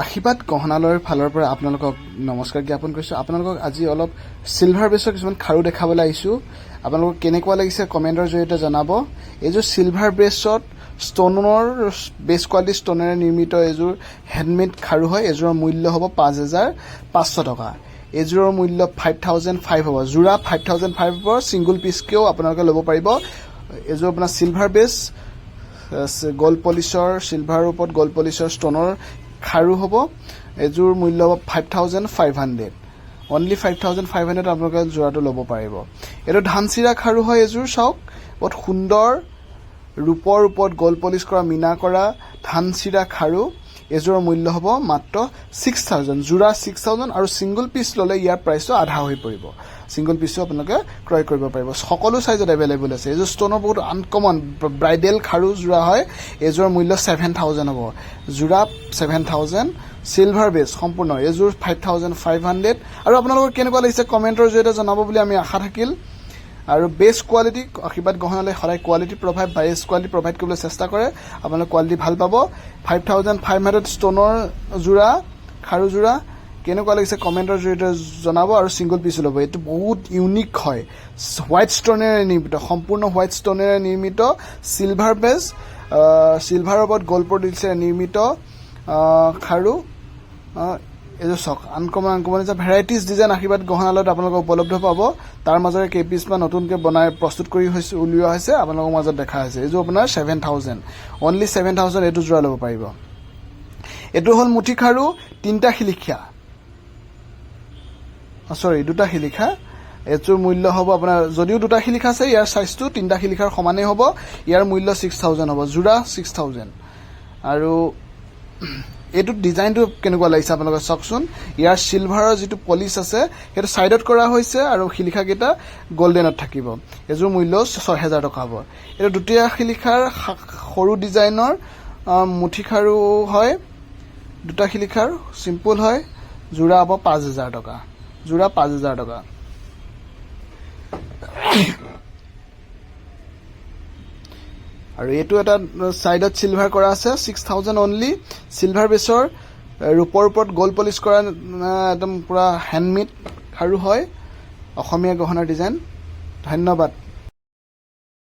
আশীৰ্বাদ গহনালয়ৰ ফালৰ পৰা আপোনালোকক নমস্কাৰ জ্ঞাপন কৰিছোঁ। আপোনালোকক আজি অলপ চিলভাৰ বেছৰ কিছুমান খাৰু দেখাবলৈ আহিছোঁ। আপোনালোকক কেনেকুৱা লাগিছে কমেণ্টৰ জৰিয়তে জনাব। এইযোৰ চিলভাৰ বেছত ষ্টনৰ বেছ কোৱালিটি ষ্টনেৰে নিৰ্মিত এইযোৰ হেণ্ডমেড খাৰু হয়। এইযোৰৰ মূল্য হ'ব 5,500 টকা। এইযোৰৰ মূল্য 5,500 হ'ব। যোৰা 5,500 হ'ব। ছিংগুল পিচকেও আপোনালোকে ল'ব পাৰিব। এইযোৰ আপোনাৰ চিলভাৰ বেছ গল্ড পলিচৰ চিলভাৰৰ ওপৰত গল্ড পলিচৰ ষ্টনৰ খাৰু হ'ব। এইযোৰ মূল্য হ'ব 5,500। অনলি 5,500 আপোনালোকে যোৰাটো ল'ব পাৰিব। এইটো ধানচিৰা খাৰু হয়। এইযোৰ চাওক বহুত সুন্দৰ ৰূপৰ ওপৰত গল্ড পলিচ কৰা মিনা কৰা ধানচিৰা খাৰু। এইযোৰৰ মূল্য হ'ব মাত্ৰ 6,000। যোৰা 6,000 আৰু ছিংগুল পিচ ল'লে ইয়াৰ প্ৰাইচটো আধা হৈ পৰিব। ছিংগুল পিচো আপোনালোকে ক্ৰয় কৰিব পাৰিব। সকলো চাইজত এভেইলেবল আছে। এইযোৰ ষ্টনৰ বহুত আনকমন ব্ৰাইডেল খাৰু যোৰা হয়। এইযোৰৰ মূল্য 7,000 হ'ব। যোৰা 7,000 চিলভাৰ বেছ সম্পূৰ্ণ। এইযোৰ 5,500। আৰু আপোনালোকৰ কেনেকুৱা লাগিছে কমেণ্টৰ জৰিয়তে জনাব বুলি আমি আশা থাকিল। আৰু বেষ্ট কোৱালিটি আশীৰ্বাদ গহনালয়ে সদায় কোৱালিটি বেষ্ট কোৱালিটি প্ৰভাইড কৰিবলৈ চেষ্টা কৰে। আপোনালোকে কোৱালিটি ভাল পাব। 5,500 ষ্টনৰ যোৰা খাৰু যোৰা কেনেকুৱা লাগিছে কমেণ্টৰ জৰিয়তে জনাব। আৰু ছিংগুল পিচো ল'ব। এইটো বহুত ইউনিক হয়। হোৱাইট ষ্টনেৰে নিৰ্মিত সম্পূৰ্ণ হোৱাইট ষ্টনেৰে নিৰ্মিত চিলভাৰ বেছ চিলভাৰৰ ওপৰত গল্ড পলিচেৰে নিৰ্মিত খাৰু। এইযোৰ চাওক আনকমন যে ভেৰাইটিজ ডিজাইন আশীৰ্বাদ গহনালয়ত আপোনালোকে উপলব্ধ পাব। তাৰ মাজৰে কেইপিচমান নতুনকৈ প্ৰস্তুত কৰি উলিওৱা হৈছে আপোনালোকৰ মাজত দেখা হৈছে। এইযোৰ আপোনাৰ 7,000 অনলি 7,000 এইটো যোৰা ল'ব পাৰিব। এইটো হ'ল মুঠি খাৰু 3টা শিলিখা দুটা শিলিখা। এইটোৰ মূল্য হ'ব আপোনাৰ যদিও 2টা শিলিখা আছে ইয়াৰ চাইজটো 3টা শিলিখাৰ সমানেই হ'ব। ইয়াৰ মূল্য 6,000 হ'ব। যোৰা 6,000। আৰু এইটো ডিজাইনটো কেনেকুৱা লাগিছে আপোনালোকে চাওকচোন। ইয়াৰ চিলভাৰৰ যিটো পলিচ আছে সেইটো ছাইডত কৰা হৈছে আৰু শিলিখাকেইটা গল্ডেনত থাকিব। এইযোৰ মূল্য 6,000 টকা হ'ব। এইটো 2টা শিলিখাৰ সৰু ডিজাইনৰ মুঠি খাৰু হয়। 2টা শিলিখাৰ চিম্পুল হয়। যোৰা হ'ব 5,000 টকা। যোৰা 5,000 টকা। আৰু এইটো এটা ছাইডত চিলভাৰ কৰা আছে 6,000 অনলি। চিলভাৰ বেছৰ ৰূপৰ ওপৰত গল্ড পলিচ কৰা একদম পূৰা হেণ্ডমেড খাৰু হয়। অসমীয়া গহনাৰ ডিজাইন। ধন্যবাদ।